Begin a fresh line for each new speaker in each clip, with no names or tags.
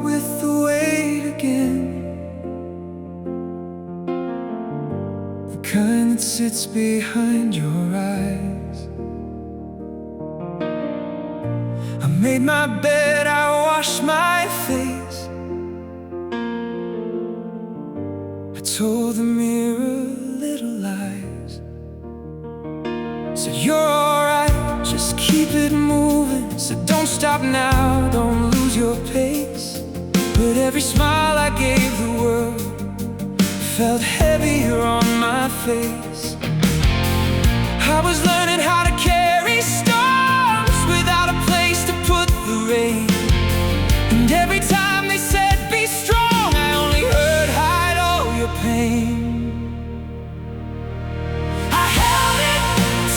with the weight again, the kind that sits behind your eyes. I made my bed, I washed my face, I told the mirror little lies. Said you're alright, just keep it moving. Said don't stop now, don't lose your pace. But every smile I gave the world felt heavier on my face. I was learning how to carry storms without a place to put the rain. And every time they said be strong, I only heard hide all your pain. I held it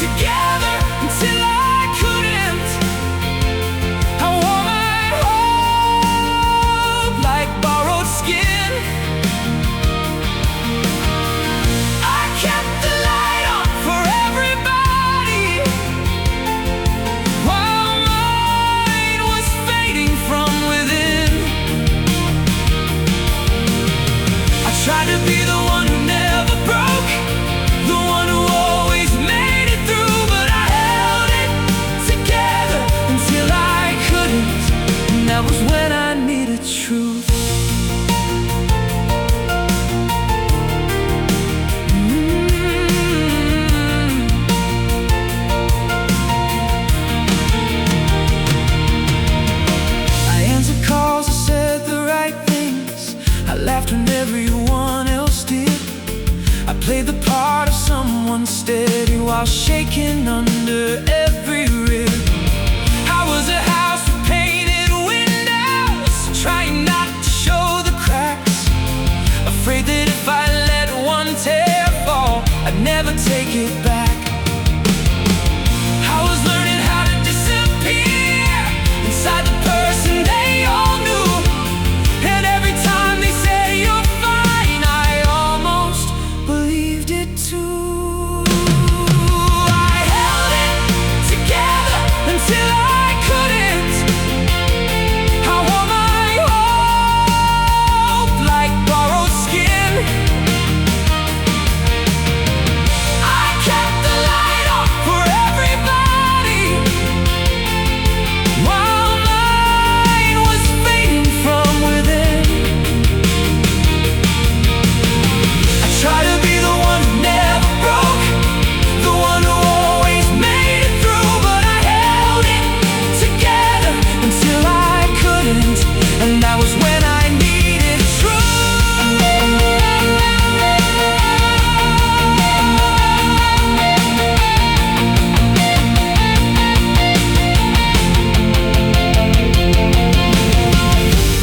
together until I couldn't. I wore my hope like borrowed skin. I kept the light on for everybody while mine was fading from within. I tried to be the one who never broke, the one who always made it through. But I held it together until I couldn't, and that was when I needed truth. I answered calls, I said the right things, I laughed when everyone else did. I played the part of someone steady while shaking under every rib. I was a house with painted windows, trying not to show the cracks, afraid that if I let one tear fall, I'd never take it back. I was learning how to disappear inside the person they all knew. And every time they said you're fine, I almost believed it too. I held it together until I couldn't. I wore my hope like borrowed skin. I kept the light on for everybody while mine was fading from within. I tried to be the one who never broke, the one who always made it through. But I held it together until I couldn't, and that was when I needed truth.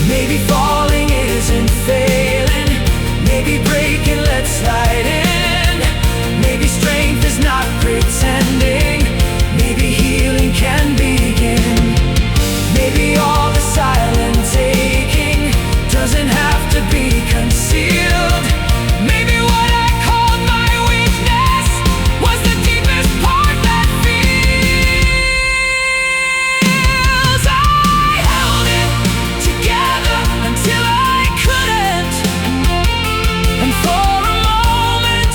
Maybe falling isn't failing, maybe breaking lets slide in. Maybe strength is not pretending, maybe healing can begin. Maybe all the silent taking doesn't have to be concealed. Maybe what I called my weakness was the deepest part that feels. I held it together until I couldn't, and for a moment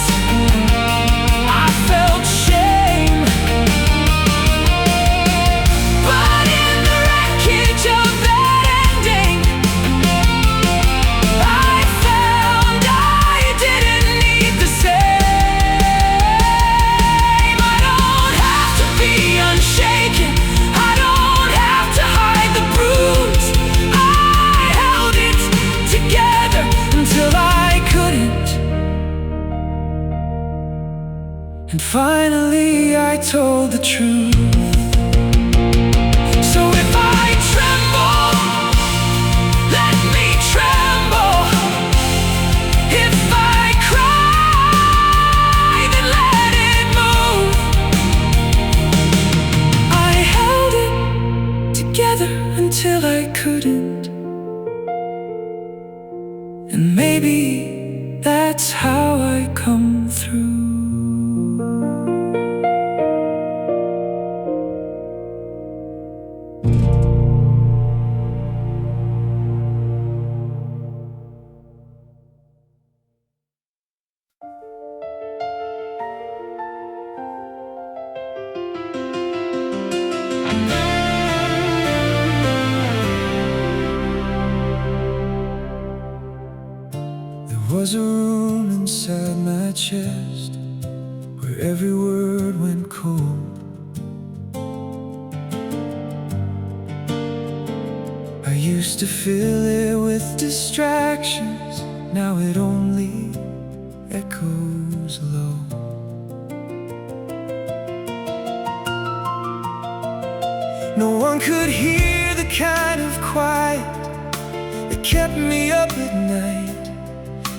I felt shame. But in the wreckage of that ending, I found I didn't need the same. I don't have to be unshaken, I don't have to hide the bruise. I held it together until I couldn't, and finally I told the truth. So if I tremble, let me tremble. If I cry, then let it move. I held it together until I couldn't, and maybe that's how I come through. was a room inside my chest where every word went cold. I used to fill it with distractions, now it only echoes low. No one could hear the kind of quiet that kept me up at night.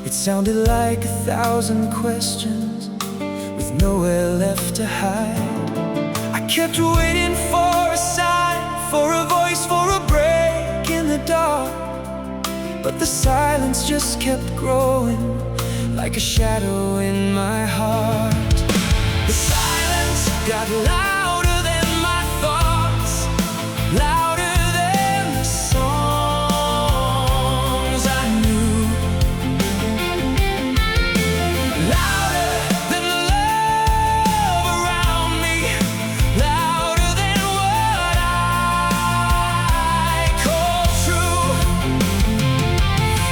It sounded like 1,000 questions with nowhere left to hide. I kept waiting for a sign, for a voice, for a break in the dark. But the silence just kept growing like a shadow in my heart. The silence got louder than my thoughts, louder than the songs I knew, louder than the love around me, louder than what I call true.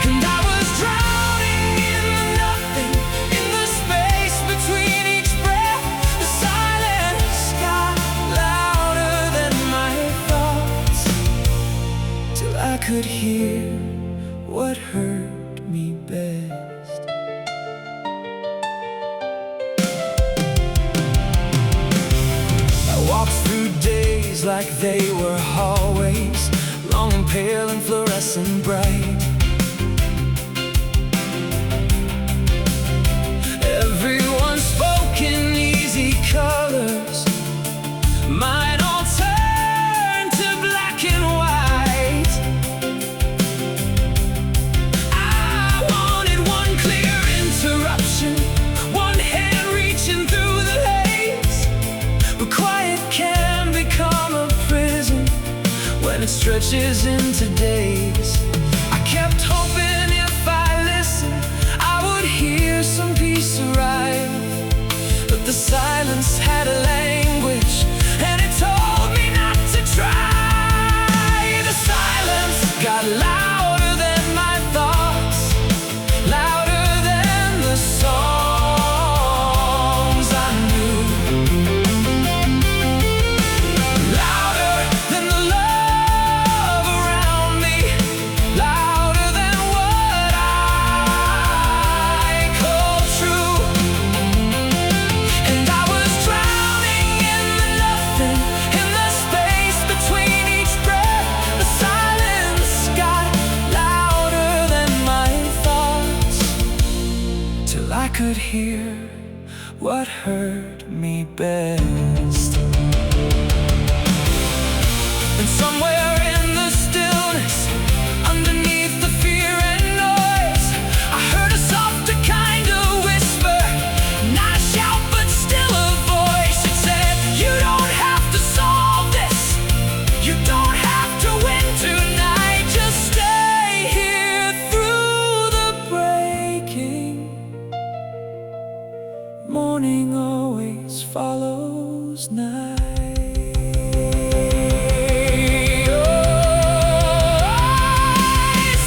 And I was drowning in the nothing, in the space between each breath. The silence got louder than my thoughts, till I could hear what hurt me best. I walked through days like they were hallways, long and pale and fluorescent bright. Everyone spoke in easy colors, mine all turned to black and white. I wanted one clear interruption, one hand reaching through the haze. But quiet can become a prison when it stretches into days. I kept hoping if I listened, I would hear some peace arrive. But the silence had a language, and it told me not to try. The silence got louder than my thoughts, louder than the songs I knew, louder than the love around me, louder than what I call true. And I was drowning in the nothing, in the space between each breath. The silence got louder than my thoughts, till I could hear what hurt me best. And somewhere in the stillness, underneath the fear and noise, I heard a softer kind of whisper, not a shout but still a voice. It said, you don't have to solve this, you don't have to win tonight, just stay here through the breaking. Morning always follows night.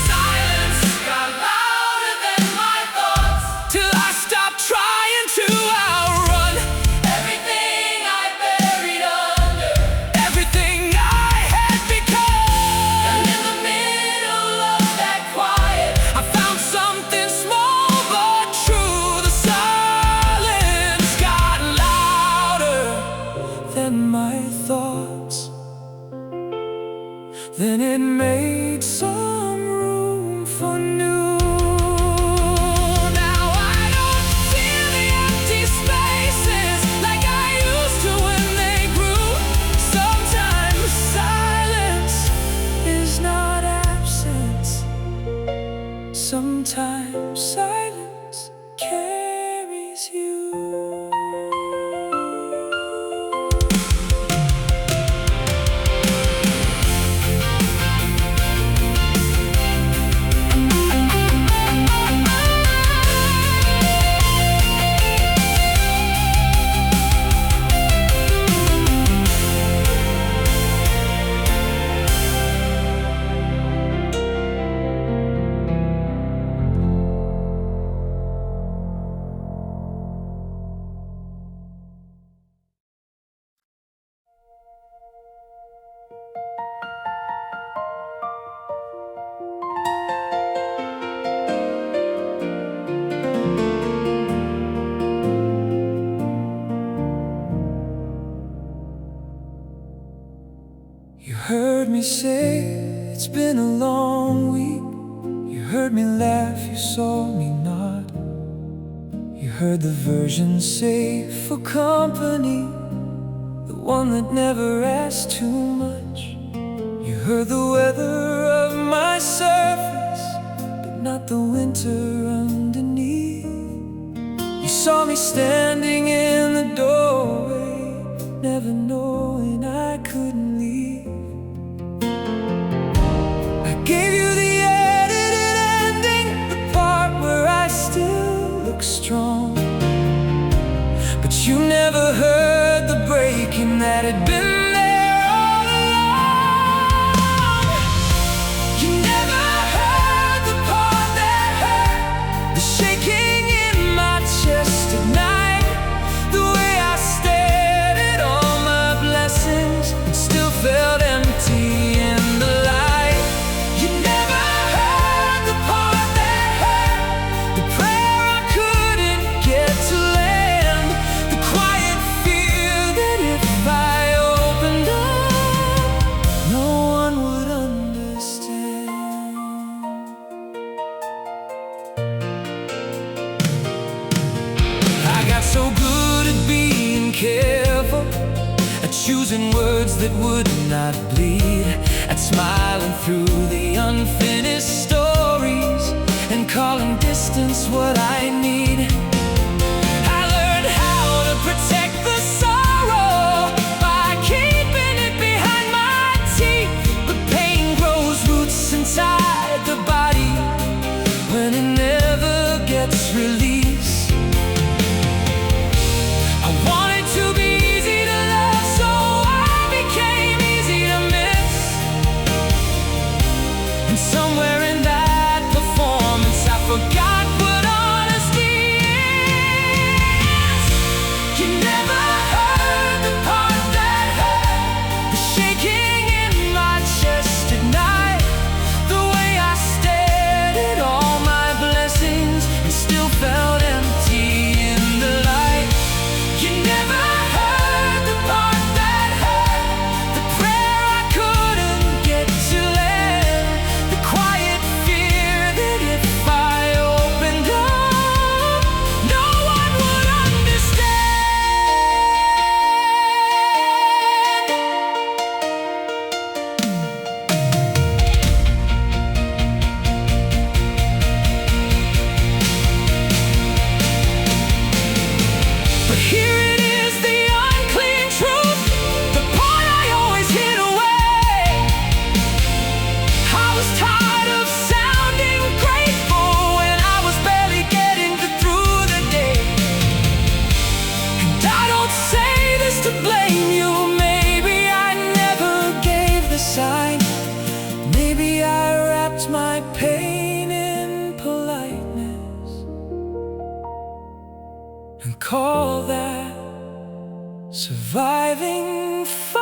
Silence got louder than my thoughts, till I stopped trying to outrun everything I buried under, everything I had become. And in the middle of that quiet, I found something small but true. The silence got louder than my thoughts. Then it made some room for new. Now I don't feel the empty spaces like I used to when they grew. Sometimes silence is not absence, sometimes silence carries you. say it's been a long week. You heard me laugh, you saw me nod. You heard the version say for company, the one that never asked too much. You heard the weather of my surface, but not the winter underneath. You saw me standing in the doorway, never knowing I couldn't leave. I gave you the edited ending, the part where I still look strong. But you never heard the breaking that had been there all along. You never heard the part that hurt, the shaking in my chest at night, the way I stared at all my blessings and still felt empty in the light. You never heard the part that hurt, the prayer I couldn't get to land, the quiet fear that if I opened up, no one would understand. I got so good at being careful, at choosing words that would not bleed, at smiling through the unfinished stories and calling distance what I need. I learned how to protect the sorrow by keeping it behind my teeth. But pain grows roots inside the body when it never gets released. I wanted to be easy to love, so I became easy to miss. And somewhere in that performance I forgot what honesty is. You never heard the part that hurt, the shaking in my chest at night, the way I stared at all my blessings and still felt empty in the light. You never heard the part that hurt, the prayer I couldn't get to land, the quiet fear that if I opened up, no one would understand. But here it is, the unclean truth, the part I always hid away. I was tired of sounding grateful when I was barely getting through the day. And I don't say this to blame you, maybe I never gave the sign. Maybe I wrapped my pain in politeness and call that surviving fine.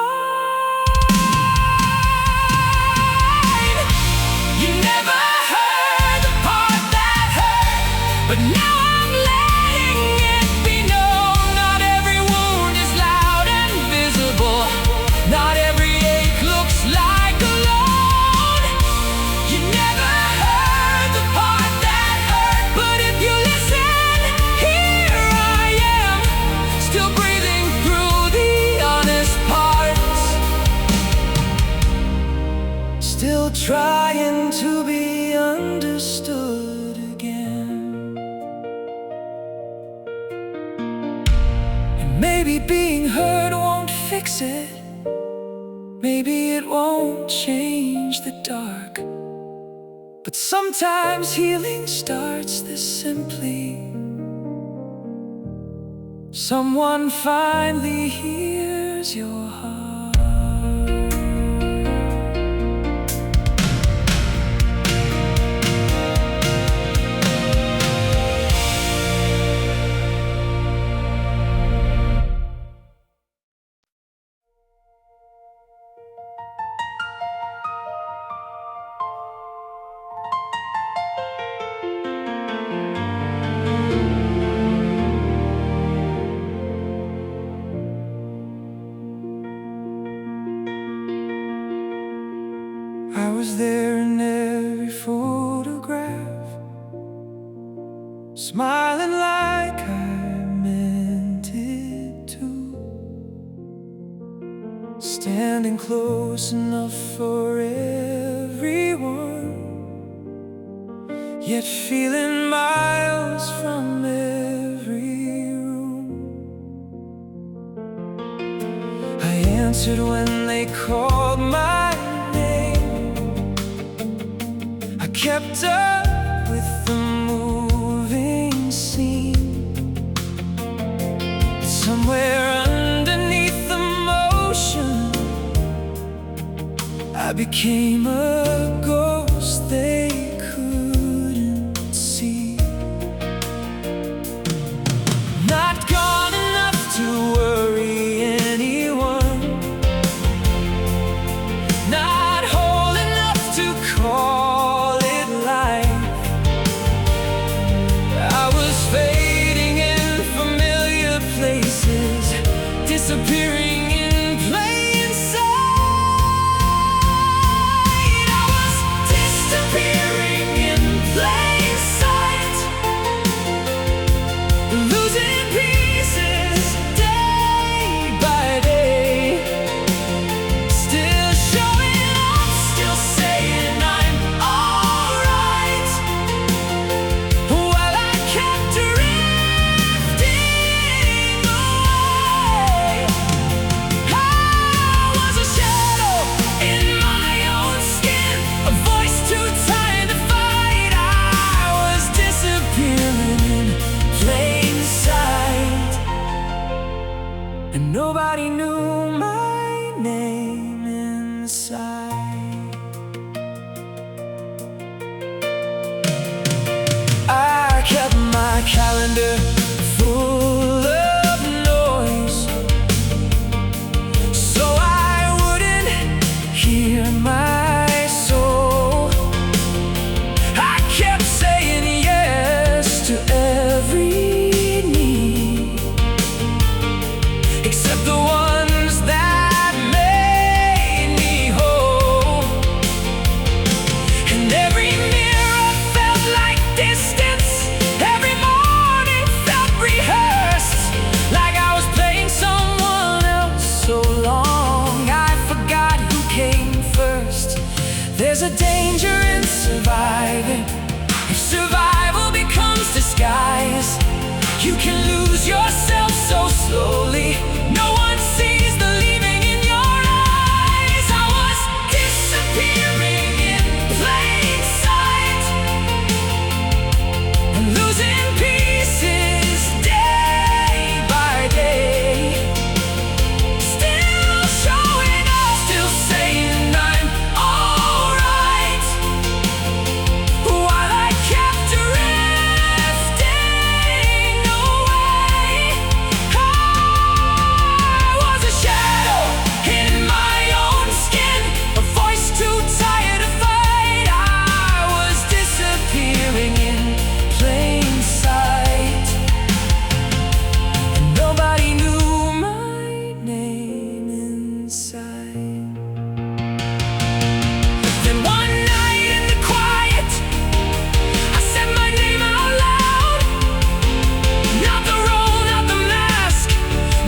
You never heard the part that hurt, but now I'm letting it be known. Not every wound is loud and visible, not every ache looks like a loan. You never heard the part that hurt, but if you listen, here I am, still breathing through the honest parts, still trying to be understood again. And maybe being heard won't fix it, maybe it won't change the dark, but sometimes healing starts this simply. Someone finally hears your heart. smiling like I meant it to, standing close enough for everyone, yet feeling miles from every room. I answered when they called my name. I kept up with the moving scene. Somewhere underneath the motion, I became a ghost they couldn't see. Not gone enough to worry anyone, not whole enough to call it life. I was fading in familiar places, disappearing in plain sight. I was disappearing in plain sight, losing pieces day by day. Still showing up, still saying I'm alright, while I kept drifting away. I was a shadow in my own skin, a voice too tired to fight. I was disappearing in plain sight, and nobody knew my name inside. I kept my calendar full of noise, so I wouldn't hear my soul. I kept saying yes to every need, except the ones that made me whole. And every mirror felt like distance, every morning felt rehearsed, like I was playing someone else so long I forgot who came first. There's a danger in surviving. If survival becomes disguise, you can lose yourself so slowly, no one sees the leaving in your eyes. I was disappearing in plain sight, and losing pieces day by day. Still showing up, still saying I'm alright, while I kept drifting away. I was a shadow in my own skin, a voice too tired to fight. I was disappearing in plain sight, and nobody knew my name inside. Then one night in the quiet, I said my name out loud. Not the role, not the mask,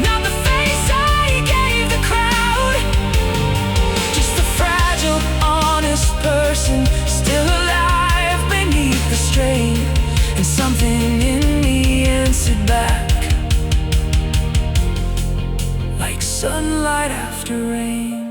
not the face I gave the crowd. Just a fragile, honest person, still alive beneath the strain. And something in me answered back, like sunlight after rain.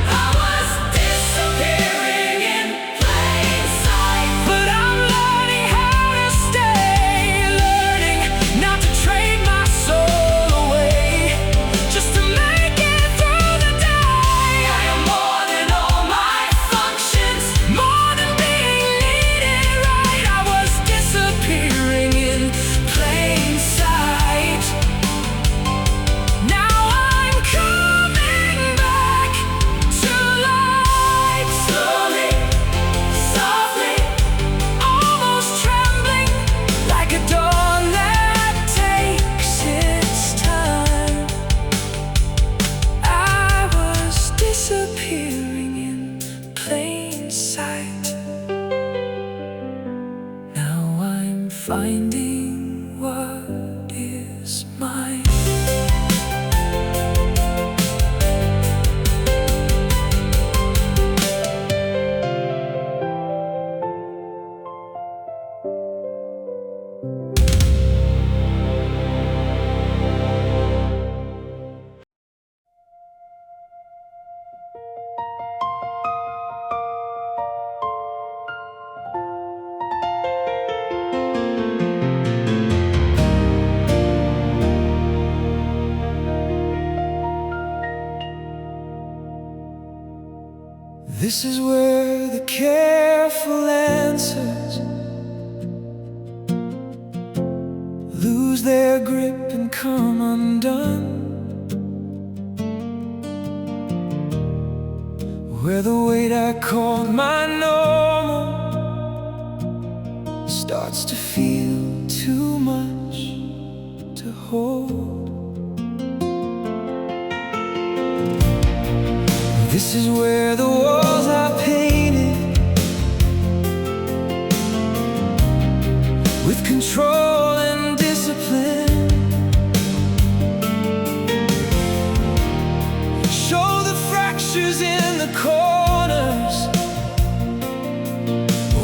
I was disappearing in plain sight, but I'm learning how to stay, learning not to trade my soul away, just to make it through the day. I am more than all my functions, more than being needed right. I was disappearing in plain sight. finding what is mine. This is where the careful answers lose their grip and come undone, where the weight I called my normal starts to feel too much to hold. This is where the walls I painted with control and discipline show the fractures in the corners,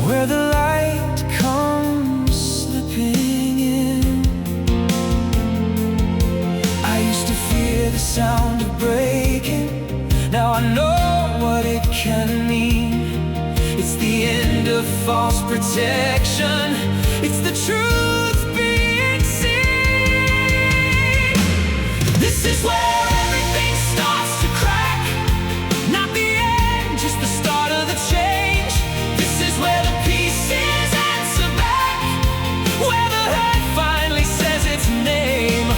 where the light comes slipping in. I used to fear the sound of breaking. Now I know what it can mean. It's the end of false protection. It's the truth being seen. This is where everything starts to crack. Not the end, just the start of the change. This is where the pieces answer back, where the hurt finally says its name.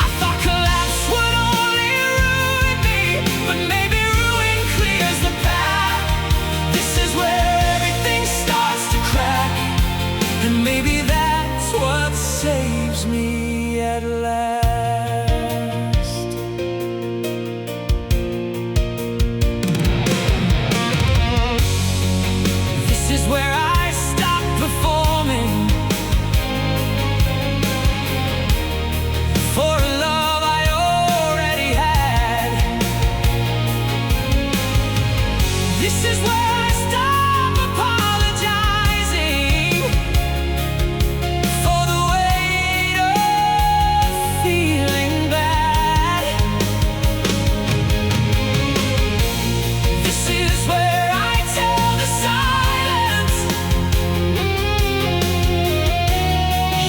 I thought collapse would only ruin me, but maybe ruin clears the path. This is where everything starts to crack, and maybe that's what saves me at last. This is where I stop performing for a love I already had. This is where I stop apologizing for the weight of feeling bad. This is where I tell the silence,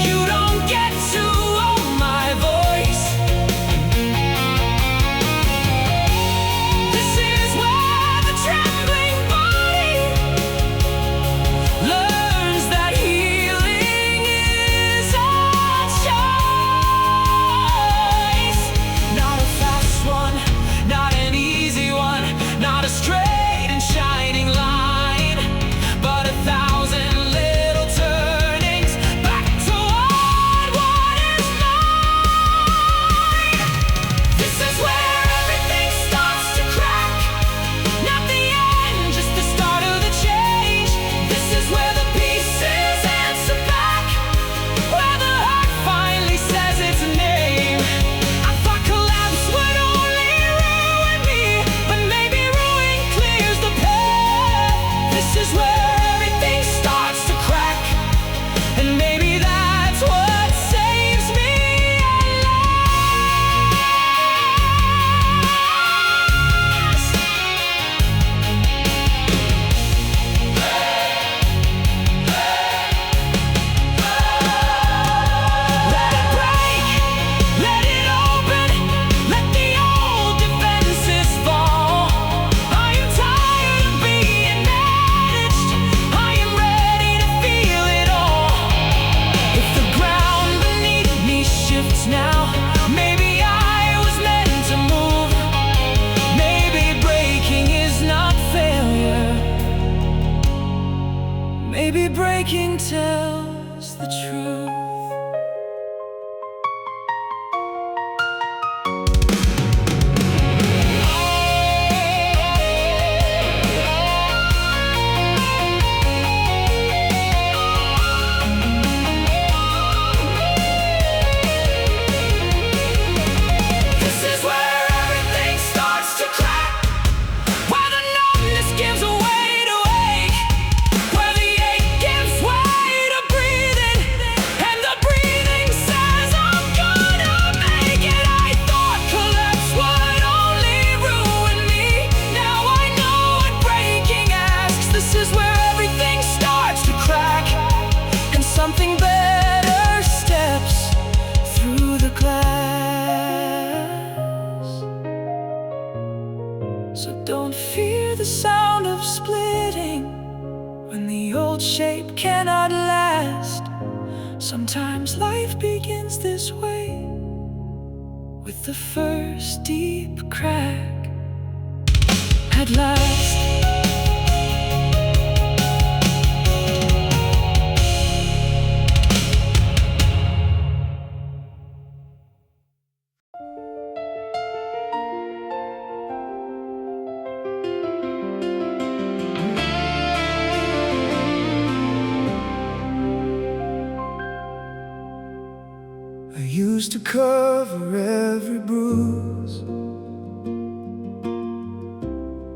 you don't get to own my voice. This is where the trembling body learns that healing is a choice. Not a fast one, not an easy one, not a straight and shining line, but 1,000 little turnings back toward what is mine. This is where everything starts to crack. Not the end, just the start of the change. This is where the pieces answer back, where the heart finally says its name. I thought collapse would only ruin me, but maybe ruin clears the path. This is where everything starts to crack, and maybe that's what saves me at last. Let it break, let it open, let the old defenses fall. I am tired of being managed. I am ready to feel it all. If the ground beneath me shifts now, maybe I was meant to move. Maybe breaking is not failure. Maybe breaking tells the truth. fear the sound of splitting when the old shape cannot last. Sometimes life begins this way, with the first deep crack. At last, I used to cover every bruise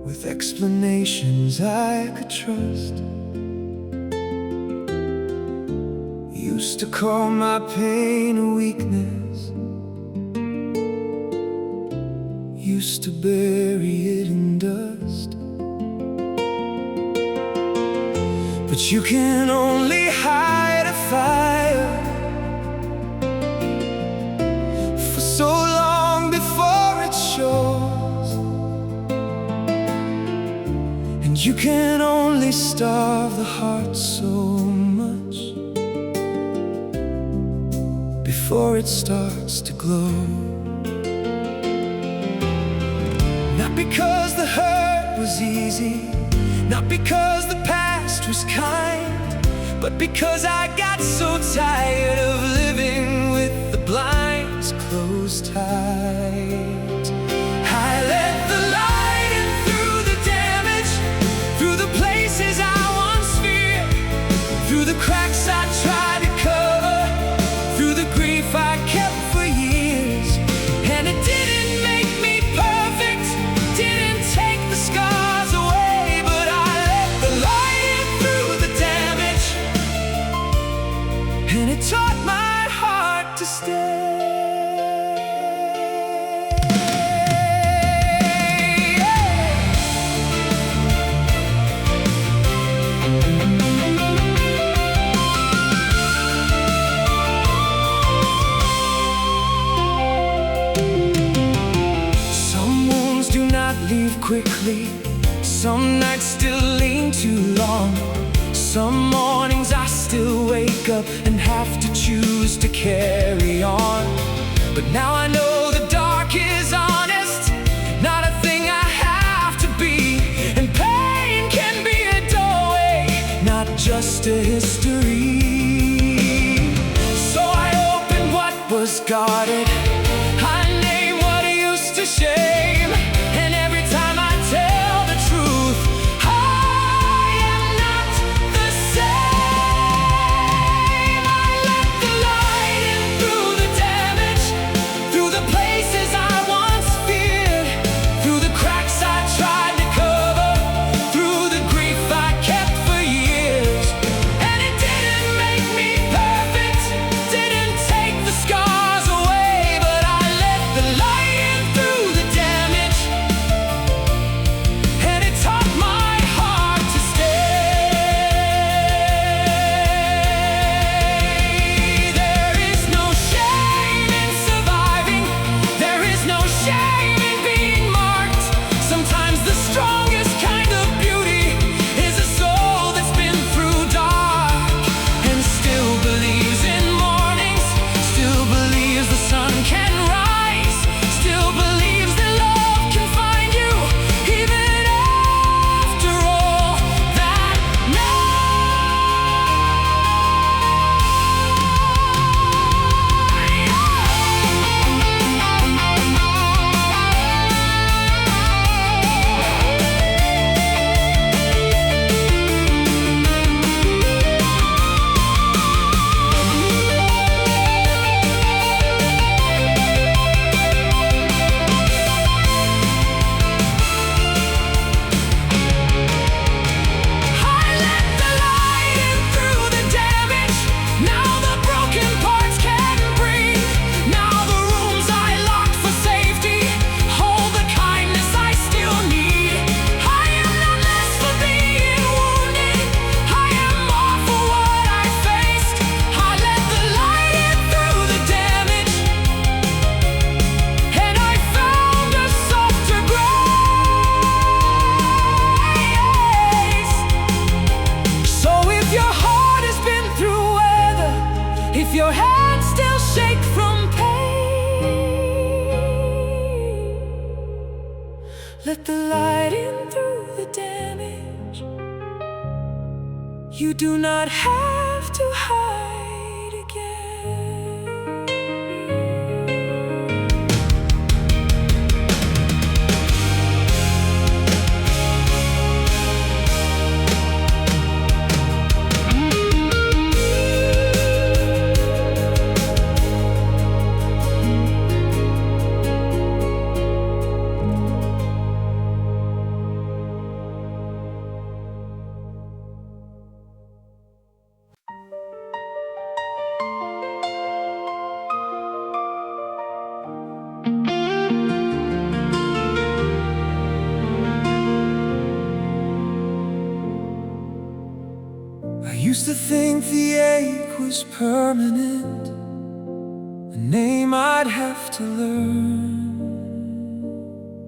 with explanations I could trust. Used to call my pain a weakness, used to bury it in dust. But you can only hide a fire for so long before it shows, and you can only starve the heart so much before it starts to glow. Not because the hurt was easy, not because the past was kind, but because I got so tired of living with the blinds closed tight. I let the light in through the damage, through the places I once feared, through the cracks I tried to cover, through the grief I kept for years. And it didn't make me perfect, didn't take the scars away, but I let the light in through the damage, and it taught my heart to stay. Some wounds do not leave quickly, some nights still lean too long. Some mornings I still wake up and have to choose to carry on. But now I know the dark is honest, not a thing I have to be. And pain can be a doorway, not just a history. So I open what was guarded, I name what used to shame, and every time I tell the truth, I am not the same. I let the light in through the damage, through the places I once feared, through the cracks I tried to cover, through the grief I kept for years. And it didn't make me perfect, didn't take the scars away, You do not have to hide again. I used to think the ache was permanent, a name I'd have to learn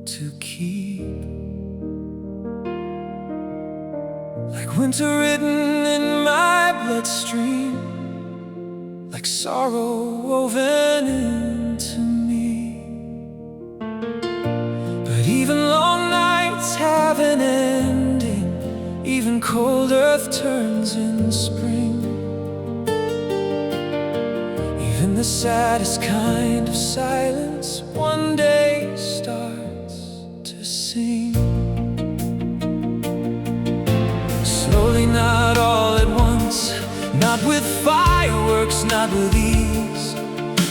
to keep, like winter written in my bloodstream, like sorrow woven into me. But even long nights have an ending, even cold earth turns in spring. Even the saddest kind of silence one day starts to sing. Slowly, not all at once, not with fireworks, not with ease,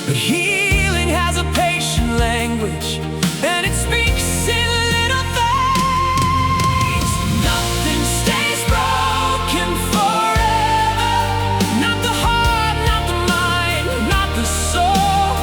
but healing has a patient language, and it speaks in little things. Nothing stays broken forever, not the heart, not the mind, not the soul.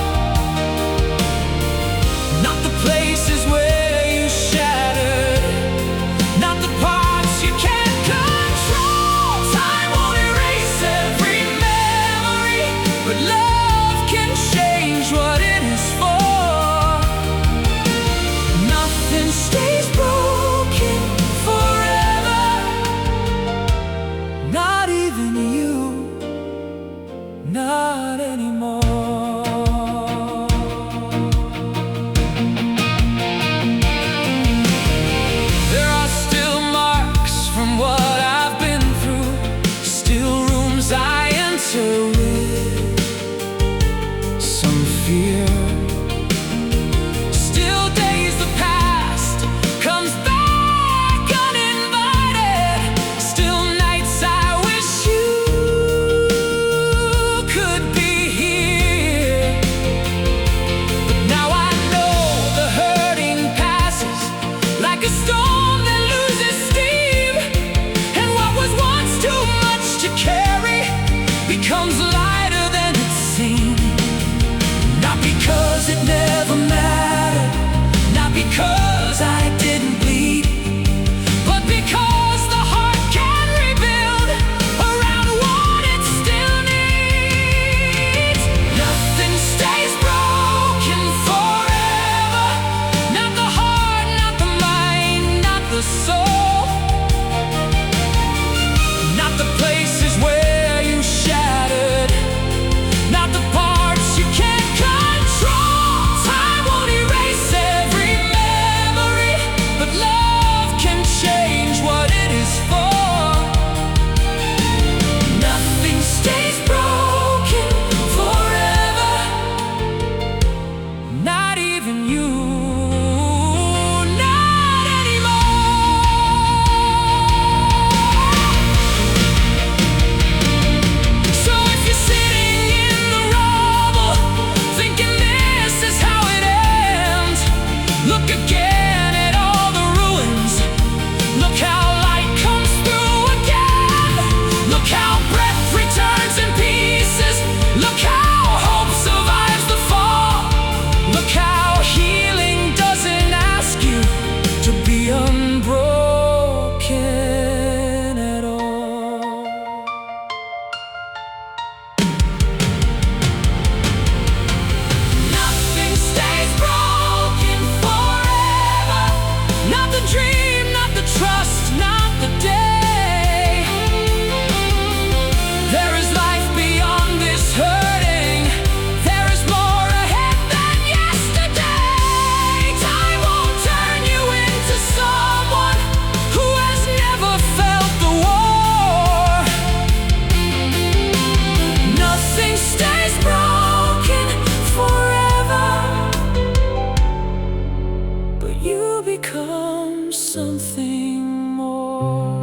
something more.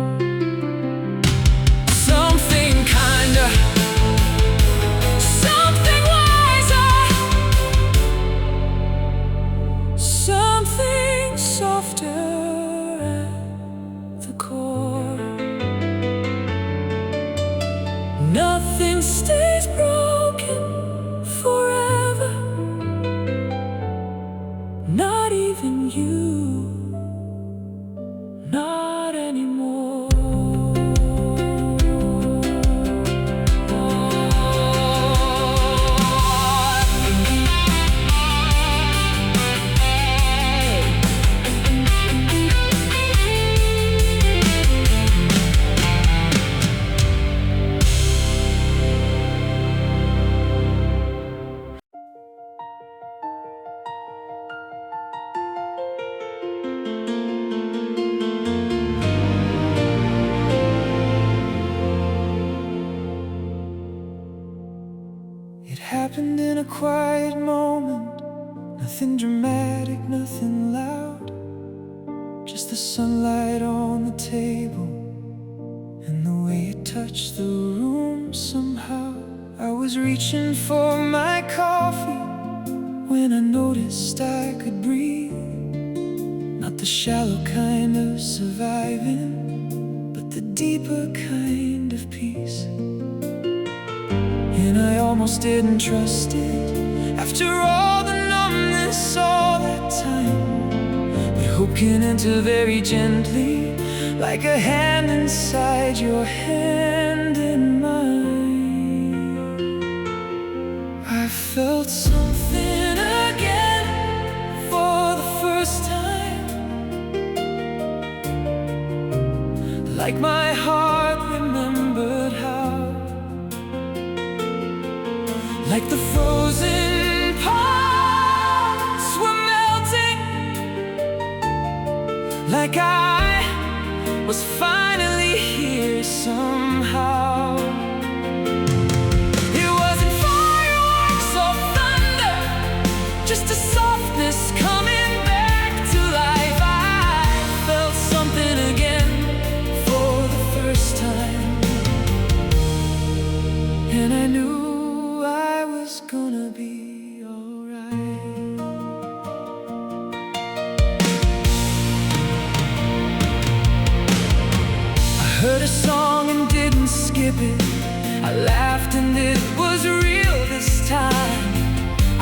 Something kinder, something wiser, something softer at the core. Nothing stays broken forever, not even you, not anymore. It happened in a quiet moment, nothing dramatic, nothing loud, just the sunlight on the table and the way it touched the room somehow. I was reaching for my coffee when I noticed I could breathe, not the shallow kind of surviving, but the deeper kind of peace. And I almost didn't trust it, after all the numbness all that time. But hope can enter very gently, like a hand inside your hand in mine. I felt something again for the first time, like my heart remembered how. Like the frozen parts were melting, like I was finally here somehow. It wasn't fireworks or thunder, just a softness coming back to life. I felt something again for the first time, and I knew it's gonna be alright. I heard a song and didn't skip it. I laughed and it was real this time.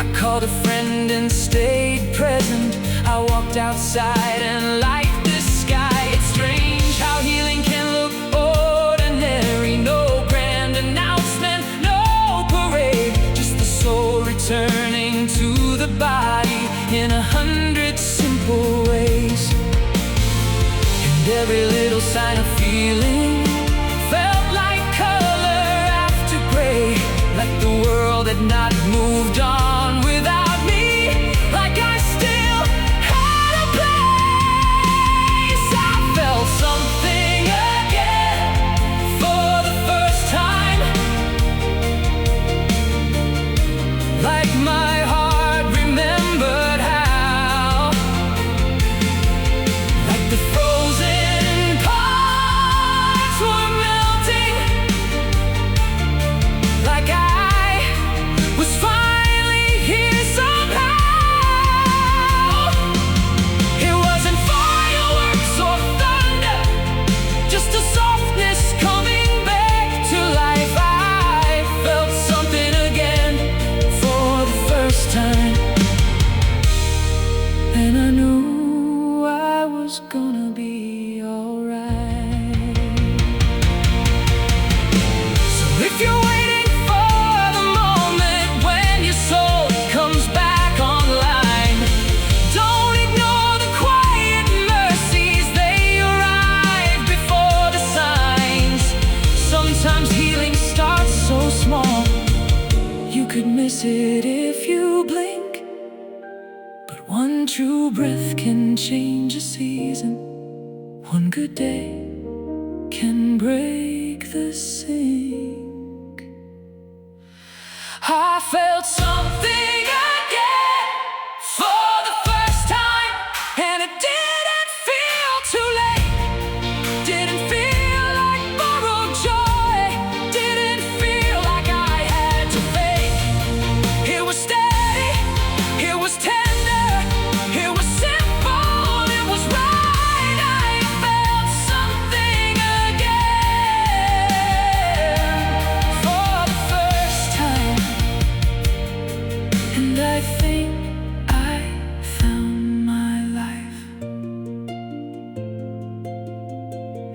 I called a friend and stayed present. I walked outside and liked the sky. It's strange how healing can look ordinary. No grand announcement, no parade, soul returning to the body in 100 simple ways. And every little sign of feeling felt like color after gray, like the world had not moved on without me, like I still had a place. I felt something again for the first time, like my heart remembered how. Like the frozen parts were melting, like I was finally here somehow. It wasn't fireworks or thunder, just a softness coming back to life. I felt something again for the first time, and I knew I was gonna be alright. So if you're waiting for the moment when your soul comes back online, don't ignore the quiet mercies. They arrive before the signs. Sometimes healing starts so small, you could miss it if you blink, but one true breath can change a season. One good day can break the sink. I felt something again for the first time, and it didn't feel too late.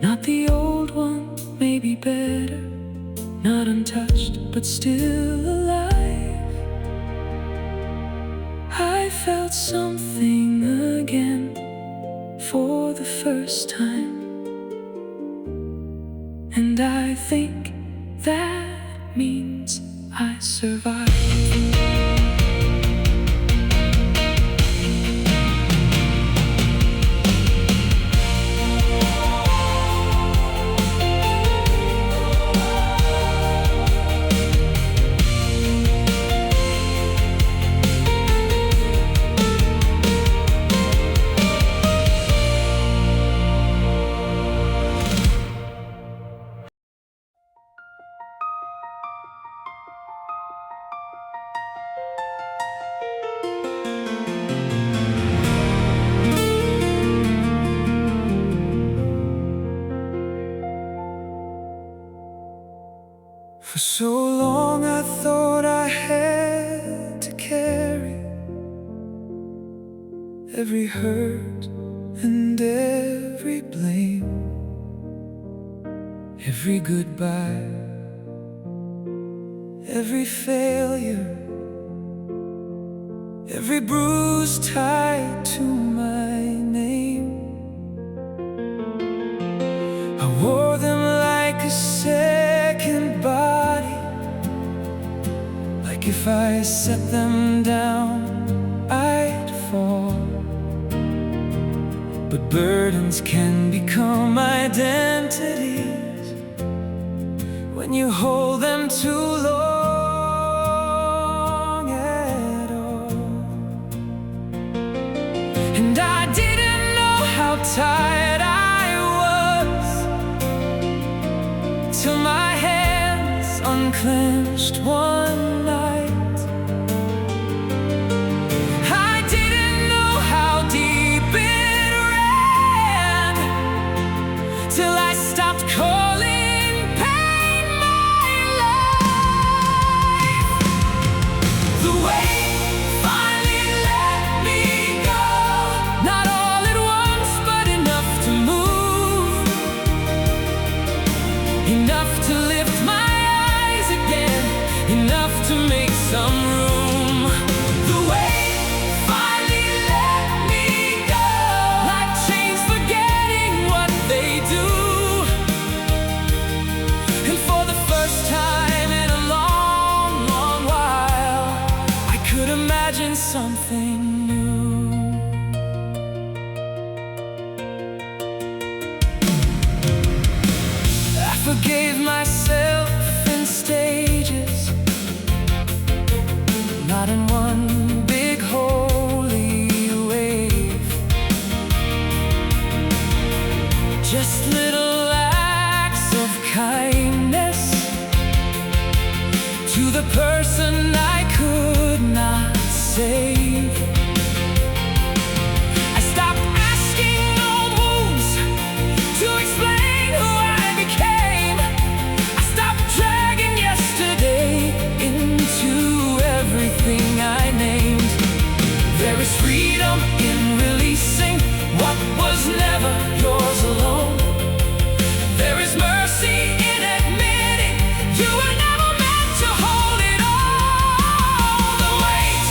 Not the old one, maybe better. Not untouched, but still alive. I felt something again for the first time. And I think that means I survived. For so long I thought I had to carry every hurt and every blame, every goodbye, every failure, every bruise tied to my name. I wore them like a second body, like if I set them down, I'd fall. But burdens can become identities when you hold them too long at all. And I didn't know how tired I was till my hands unclenched one night. I didn't know how deep it ran till I stopped calling pain my life. The weight finally let me go, not all at once, but enough to move, enough to lift my eyes again, enough to make some room. The weight finally let me go, like chains forgetting what they do. And for the first time in a long, long while, I could imagine something new. I forgave myself in stages, not in one big holy wave, just little acts of kindness to the person I could not save. I stopped asking old wounds to explain who I became. I stopped dragging yesterday into everything I named. There is freedom in releasing what was never yours alone. There is mercy in admitting you were never meant to hold it all. The weight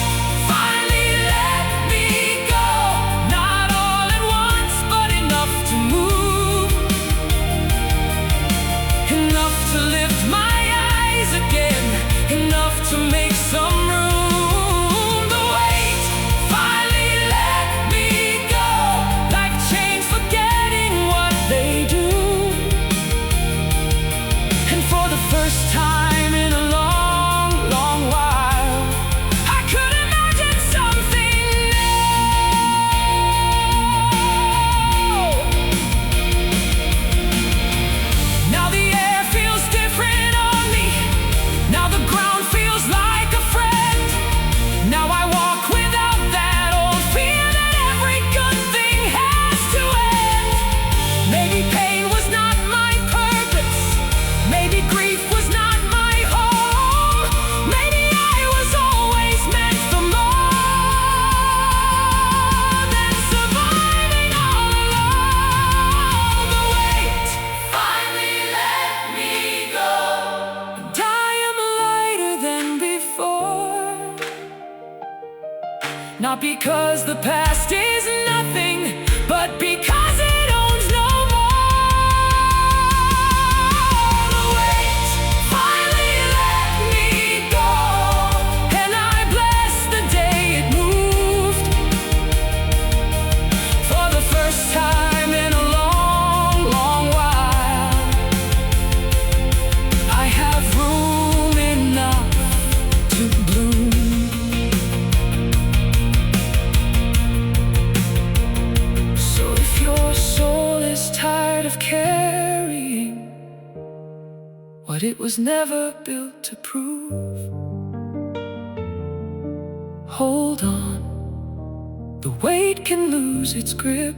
finally let Not because the past is nothing, but because it owns no more. The weight finally let me go, and I bless the day it moved. For the first time in a long, long while, I have room enough to bloom. Tired of carrying what it was never built to prove. Hold on, the weight can lose its grip,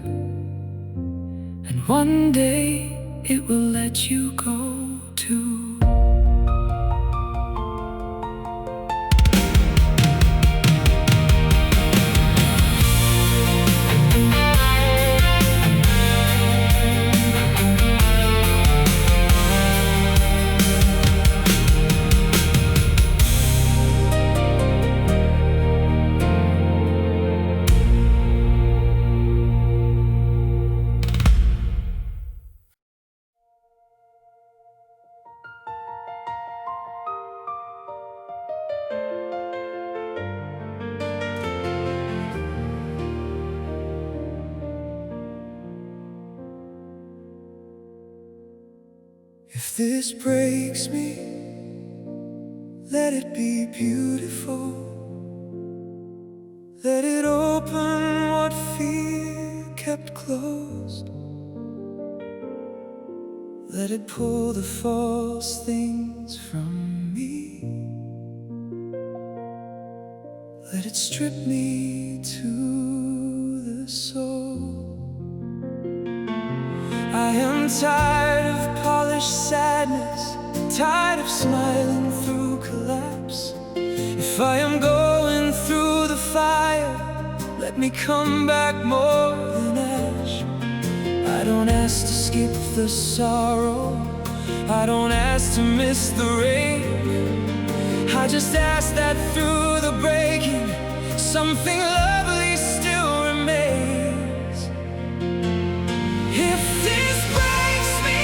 and one day it will let you go too. If this breaks me, let it be beautiful. Let it open what fear kept closed. Let it pull the false things from me. Let it strip me to the soul. I am tired of polished sadness, tired of smiling through collapse. If I am going through the fire, let me come back more than ash. I don't ask to skip the sorrow, I don't ask to miss the rain. I just ask that through the breaking, something lovely still remains. If this breaks me,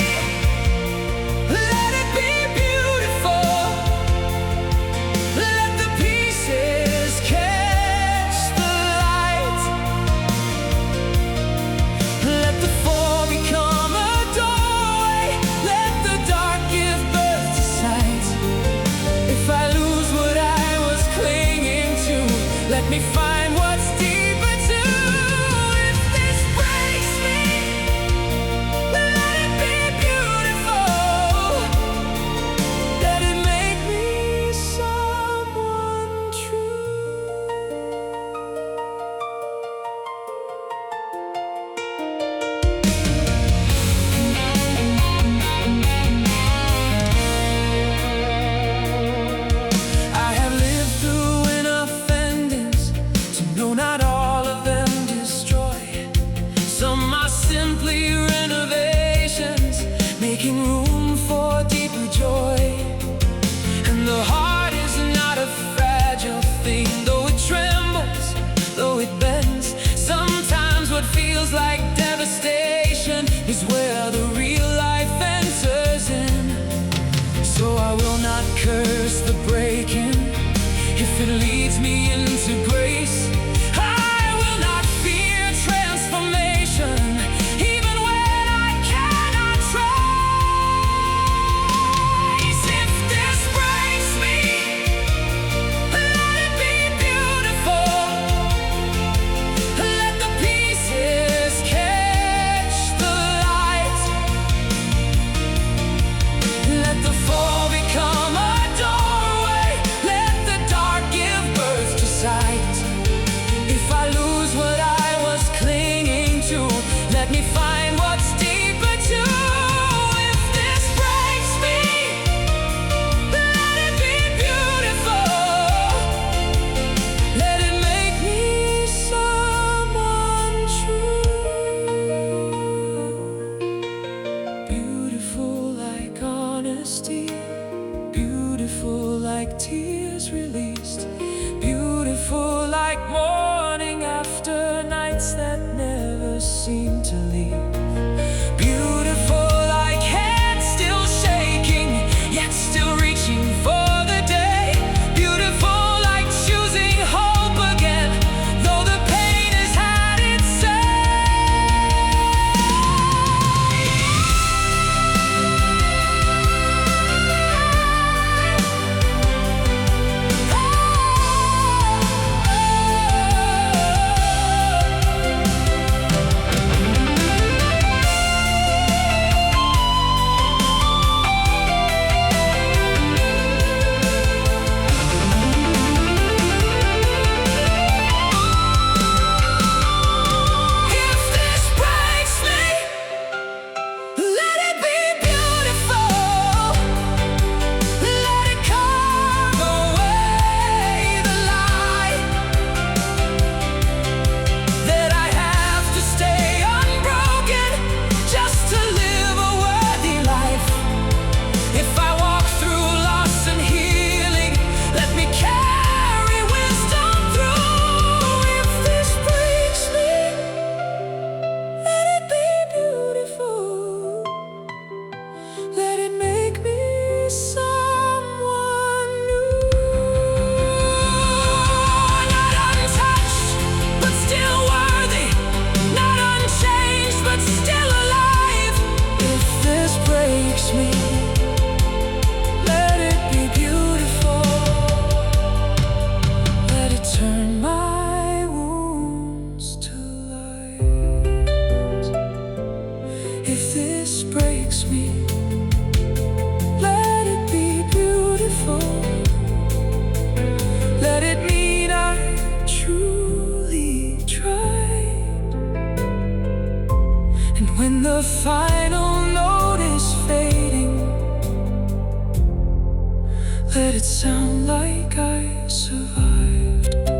let it be beautiful. Let the pieces catch the light. Let the fall become a doorway. Let the dark give birth to sight. If I lose what I was clinging to, let me find what's deeper too. If this breaks me, let it be beautiful. Let it make me someone true. I have lived through enough endings to know not all of them destroy. Some are simply renovations, making room for deeper joy. And the heart is not a fragile thing, though it trembles, though it bends. Sometimes what feels like devastation is where the real life enters in. So I will not curse the breaking if it leads me into grace. I will not fear transformation, even when I cannot trace. breaks me, let it be beautiful. Let it turn my wounds to light. If this breaks me, let it be beautiful. Let it mean I truly tried. And when the final note is fading, let it sound like I survived.